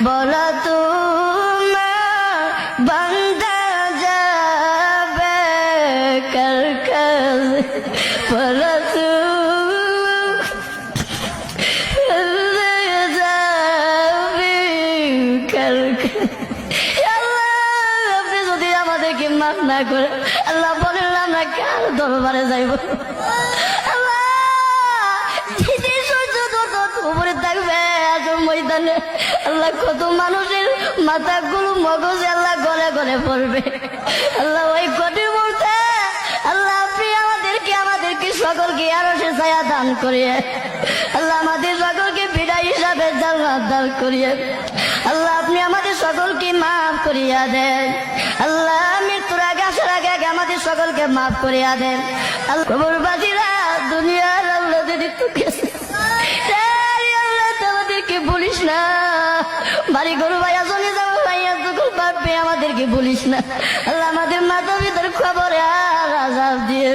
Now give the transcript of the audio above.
বলো তোমার বান্দা যাবে কার কাছে, বলো মাফ না করে আল্লাহ বলেন আমরা কার দরবারে যাইব? আল্লাহ উপরে থাকবে ময়দানে আল্লাহ কত মানুষের মাথাগুলো মগজে আল্লাহ গলে গলে পড়বে। আল্লাহ ওই কঠিন মুহূর্তে আল্লাহ আপনি আমাদেরকে সকলকে আরো সে ছায়া দান করিয়ে আল্লাহ আমাদের সকলকে বিদায় হিসাবে জান্নাত দান করিয়ে আল্লাহ আপনি আমাদের সকলকে মাফ করিয়া দেন। আল্লাহ মৃত্যুর আগে আসার আগে আগে আমাদের সকলকে মাফ করিয়া দেন। আল্লাহ কবরবাসীরা দুনিয়ার আল্লাহ যদি গেছে আল্লাহ আমাদেরকে বলিস না, বাড়ি গরু ভাইয়া চলে যাবো ভাইয়া যখন পারবে আমাদেরকে বলিস না। আল্লাহ আমাদের মাথা ভিতর খবর আর আজাব দিয়ে